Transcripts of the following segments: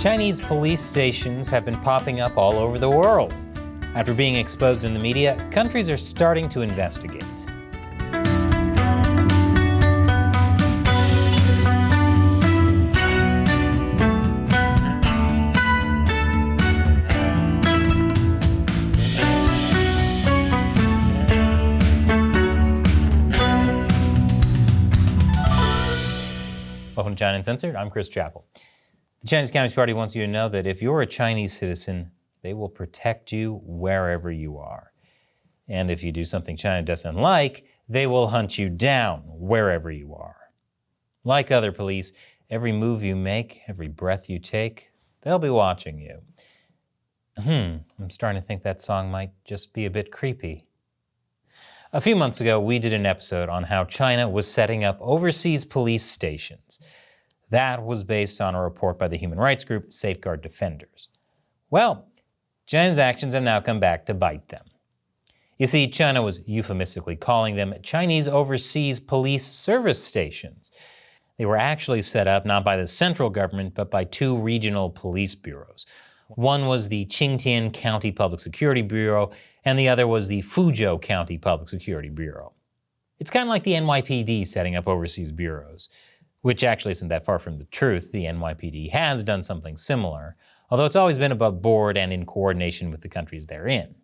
Chinese police stations have been popping up all over the world. After being exposed in the media, countries are starting to investigate. Welcome to China Uncensored. I'm Chris Chappell. The Chinese Communist Party wants you to know that if you're a Chinese citizen, they will protect you wherever you are. And if you do something China doesn't like, they will hunt you down wherever you are. Like other police, every move you make, every breath you take, they'll be watching you. I'm starting to think that song might just be a bit creepy. A few months ago, we did an episode on how China was setting up overseas police stations. That was based on a report by the human rights group Safeguard Defenders. Well, China's actions have now come back to bite them. You see, China was euphemistically calling them Chinese overseas police service stations. They were actually set up not by the central government, but by two regional police bureaus. One was the Qingtian County Public Security Bureau, and the other was the Fuzhou County Public Security Bureau. It's kind of like the NYPD setting up overseas bureaus, which actually isn't that far from the truth. The NYPD has done something similar, although it's always been above board and in coordination with the countries they're in.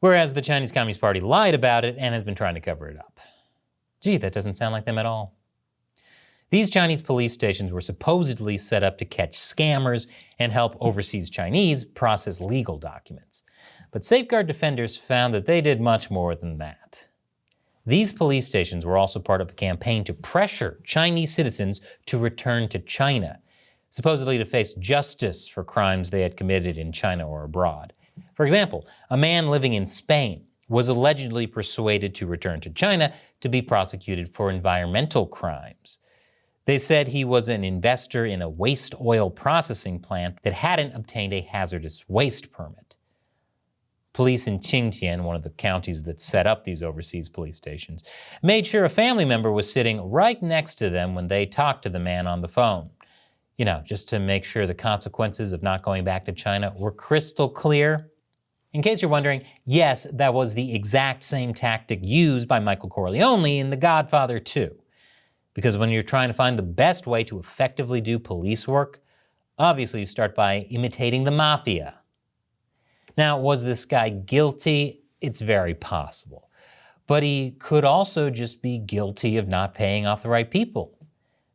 Whereas the Chinese Communist Party lied about it and has been trying to cover it up. Gee, that doesn't sound like them at all. These Chinese police stations were supposedly set up to catch scammers and help overseas Chinese process legal documents. But Safeguard Defenders found that they did much more than that. These police stations were also part of a campaign to pressure Chinese citizens to return to China, supposedly to face justice for crimes they had committed in China or abroad. For example, a man living in Spain was allegedly persuaded to return to China to be prosecuted for environmental crimes. They said he was an investor in a waste oil processing plant that hadn't obtained a hazardous waste permit. Police in Qingtian, one of the counties that set up these overseas police stations, made sure a family member was sitting right next to them when they talked to the man on the phone. Just to make sure the consequences of not going back to China were crystal clear. In case you're wondering, yes, that was the exact same tactic used by Michael Corleone in The Godfather 2. Because when you're trying to find the best way to effectively do police work, obviously you start by imitating the mafia. Now, was this guy guilty? It's very possible. But he could also just be guilty of not paying off the right people.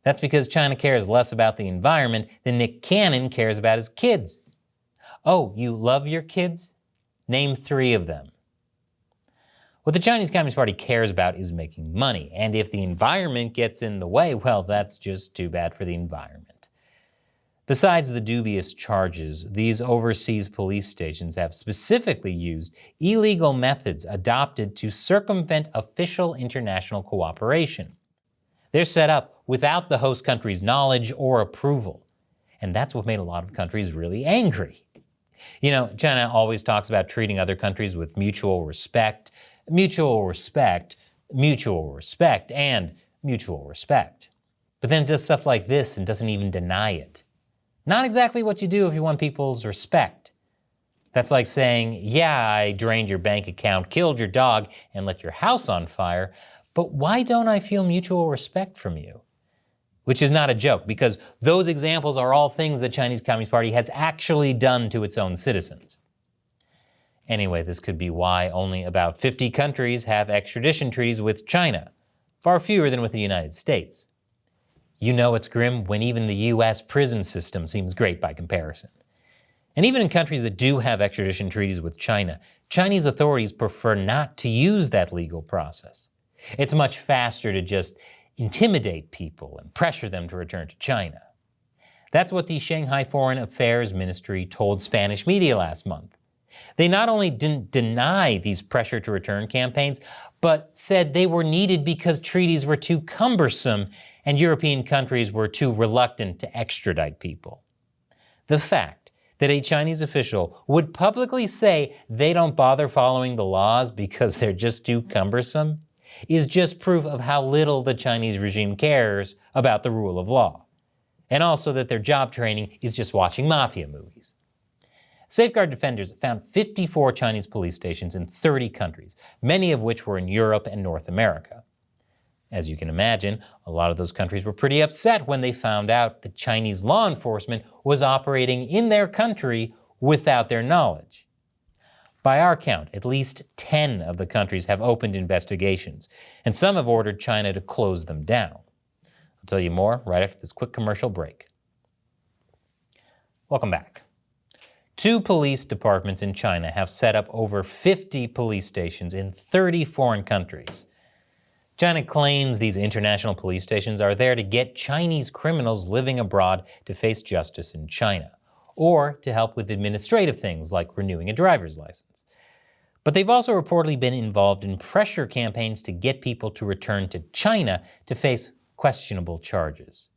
That's because China cares less about the environment than Nick Cannon cares about his kids. Oh, you love your kids? Name 3 of them. What the Chinese Communist Party cares about is making money, and if the environment gets in the way, well, that's just too bad for the environment. Besides the dubious charges, these overseas police stations have specifically used illegal methods adopted to circumvent official international cooperation. They're set up without the host country's knowledge or approval, and that's what made a lot of countries really angry. China always talks about treating other countries with mutual respect, and mutual respect. But then it does stuff like this and doesn't even deny it. Not exactly what you do if you want people's respect. That's like saying, yeah, I drained your bank account, killed your dog, and lit your house on fire, but why don't I feel mutual respect from you? Which is not a joke, because those examples are all things the Chinese Communist Party has actually done to its own citizens. Anyway, this could be why only about 50 countries have extradition treaties with China, far fewer than with the United States. It's grim when even the U.S. prison system seems great by comparison. And even in countries that do have extradition treaties with China, Chinese authorities prefer not to use that legal process. It's much faster to just intimidate people and pressure them to return to China. That's what the Shanghai Foreign Affairs Ministry told Spanish media last month. They not only didn't deny these pressure to return campaigns, but said they were needed because treaties were too cumbersome and European countries were too reluctant to extradite people. The fact that a Chinese official would publicly say they don't bother following the laws because they're just too cumbersome is just proof of how little the Chinese regime cares about the rule of law. and also that their job training is just watching mafia movies. Safeguard Defenders found 54 Chinese police stations in 30 countries, many of which were in Europe and North America. As you can imagine, a lot of those countries were pretty upset when they found out that Chinese law enforcement was operating in their country without their knowledge. By our count, at least 10 of the countries have opened investigations, and some have ordered China to close them down. I'll tell you more right after this quick commercial break. Welcome back. 2 police departments in China have set up over 50 police stations in 30 foreign countries. China claims these international police stations are there to get Chinese criminals living abroad to face justice in China, or to help with administrative things like renewing a driver's license. But they've also reportedly been involved in pressure campaigns to get people to return to China to face questionable charges,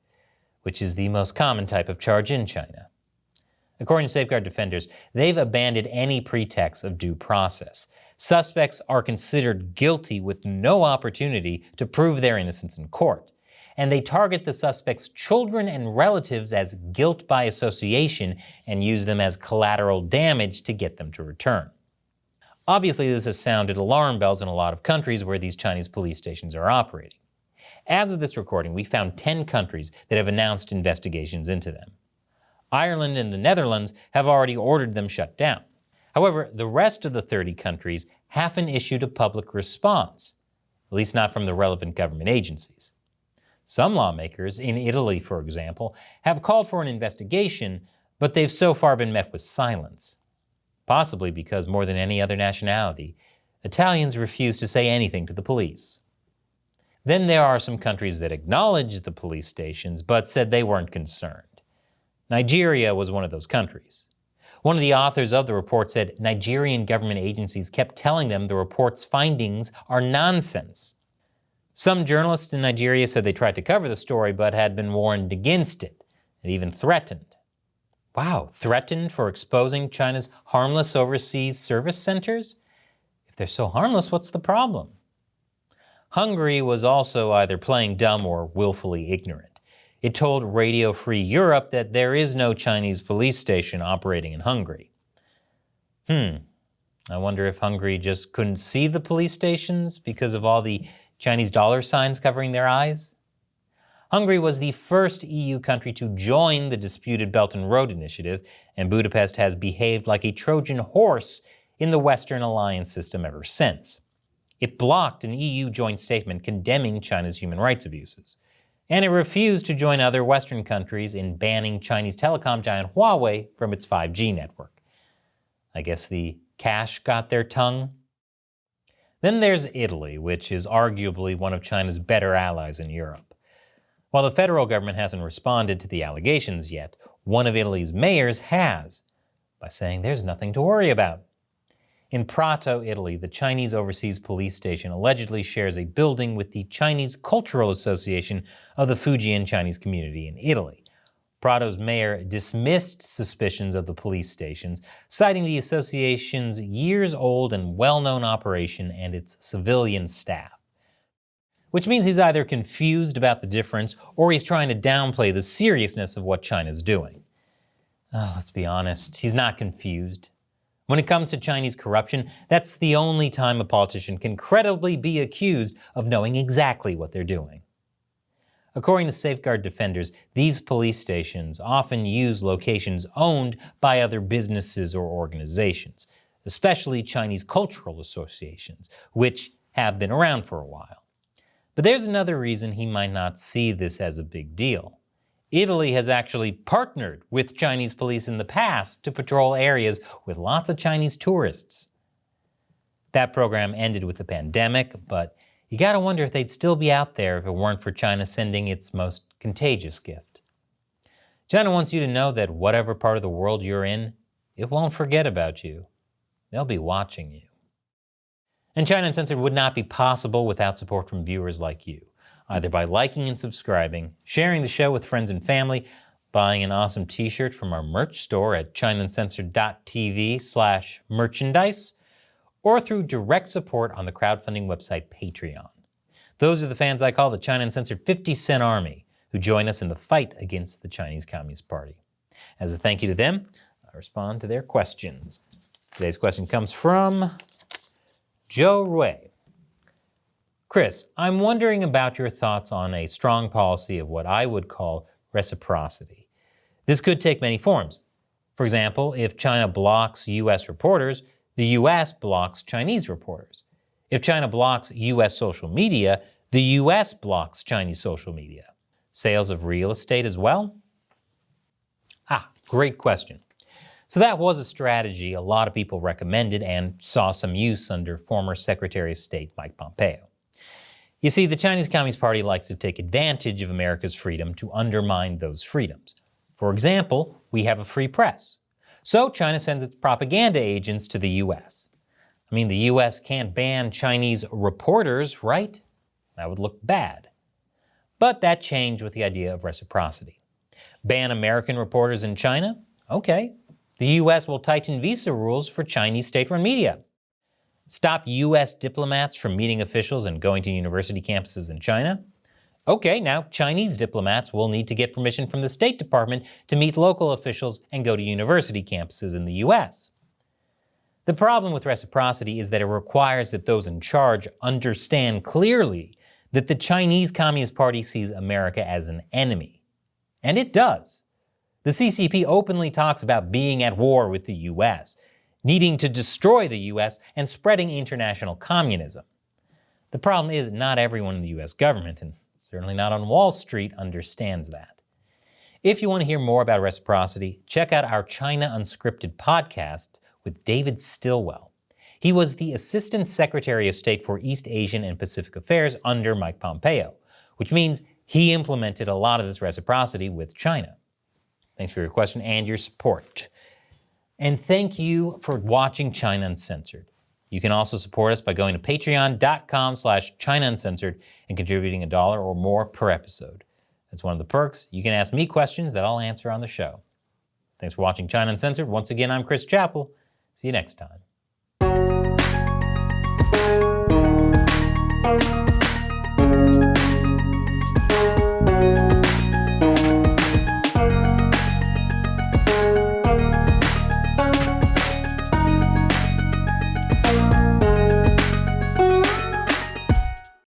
which is the most common type of charge in China. According to Safeguard Defenders, they've abandoned any pretext of due process. Suspects are considered guilty with no opportunity to prove their innocence in court. And they target the suspects' children and relatives as guilt by association and use them as collateral damage to get them to return. Obviously, this has sounded alarm bells in a lot of countries where these Chinese police stations are operating. As of this recording, we found 10 countries that have announced investigations into them. Ireland and the Netherlands have already ordered them shut down. However, the rest of the 30 countries haven't issued a public response, at least not from the relevant government agencies. Some lawmakers, in Italy for example, have called for an investigation, but they've so far been met with silence. Possibly because more than any other nationality, Italians refuse to say anything to the police. Then there are some countries that acknowledged the police stations, but said they weren't concerned. Nigeria was one of those countries. One of the authors of the report said Nigerian government agencies kept telling them the report's findings are nonsense. Some journalists in Nigeria said they tried to cover the story but had been warned against it and even threatened. Wow, threatened for exposing China's harmless overseas service centers? If they're so harmless, what's the problem? Hungary was also either playing dumb or willfully ignorant. It told Radio Free Europe that there is no Chinese police station operating in Hungary. I wonder if Hungary just couldn't see the police stations because of all the Chinese dollar signs covering their eyes? Hungary was the first EU country to join the disputed Belt and Road Initiative, and Budapest has behaved like a Trojan horse in the Western alliance system ever since. It blocked an EU joint statement condemning China's human rights abuses. And it refused to join other Western countries in banning Chinese telecom giant Huawei from its 5G network. I guess the cash got their tongue. Then there's Italy, which is arguably one of China's better allies in Europe. While the federal government hasn't responded to the allegations yet, one of Italy's mayors has, by saying there's nothing to worry about. In Prato, Italy, the Chinese overseas police station allegedly shares a building with the Chinese Cultural Association of the Fujian Chinese community in Italy. Prato's mayor dismissed suspicions of the police stations, citing the association's years-old and well-known operation and its civilian staff. Which means he's either confused about the difference or he's trying to downplay the seriousness of what China's doing. Let's be honest, he's not confused. When it comes to Chinese corruption, that's the only time a politician can credibly be accused of knowing exactly what they're doing. According to Safeguard Defenders, these police stations often use locations owned by other businesses or organizations, especially Chinese cultural associations, which have been around for a while. But there's another reason he might not see this as a big deal. Italy has actually partnered with Chinese police in the past to patrol areas with lots of Chinese tourists. That program ended with the pandemic, but you gotta wonder if they'd still be out there if it weren't for China sending its most contagious gift. China wants you to know that whatever part of the world you're in, it won't forget about you. They'll be watching you. And China Uncensored would not be possible without support from viewers like you, either by liking and subscribing, sharing the show with friends and family, buying an awesome t-shirt from our merch store at chinauncensored.tv/merchandise, or through direct support on the crowdfunding website Patreon. Those are the fans I call the China Uncensored 50 Cent Army, who join us in the fight against the Chinese Communist Party. As a thank you to them, I respond to their questions. Today's question comes from Joe Rui. Chris, I'm wondering about your thoughts on a strong policy of what I would call reciprocity. This could take many forms. For example, if China blocks U.S. reporters, the U.S. blocks Chinese reporters. If China blocks U.S. social media, the U.S. blocks Chinese social media. Sales of real estate as well? Great question. So that was a strategy a lot of people recommended and saw some use under former Secretary of State Mike Pompeo. You see, the Chinese Communist Party likes to take advantage of America's freedom to undermine those freedoms. For example, we have a free press. So China sends its propaganda agents to the U.S. I mean, the U.S. can't ban Chinese reporters, right? That would look bad. But that changed with the idea of reciprocity. Ban American reporters in China? Okay. The U.S. will tighten visa rules for Chinese state-run media. Stop U.S. diplomats from meeting officials and going to university campuses in China? Okay, now Chinese diplomats will need to get permission from the State Department to meet local officials and go to university campuses in the U.S. The problem with reciprocity is that it requires that those in charge understand clearly that the Chinese Communist Party sees America as an enemy. And it does. The CCP openly talks about being at war with the U.S., needing to destroy the U.S., and spreading international communism. The problem is not everyone in the U.S. government, and certainly not on Wall Street, understands that. If you want to hear more about reciprocity, check out our China Unscripted podcast with David Stilwell. He was the Assistant Secretary of State for East Asian and Pacific Affairs under Mike Pompeo, which means he implemented a lot of this reciprocity with China. Thanks for your question and your support. And thank you for watching China Uncensored. You can also support us by going to patreon.com/China Uncensored and contributing $1 or more per episode. That's one of the perks. You can ask me questions that I'll answer on the show. Thanks for watching China Uncensored. Once again, I'm Chris Chappell. See you next time.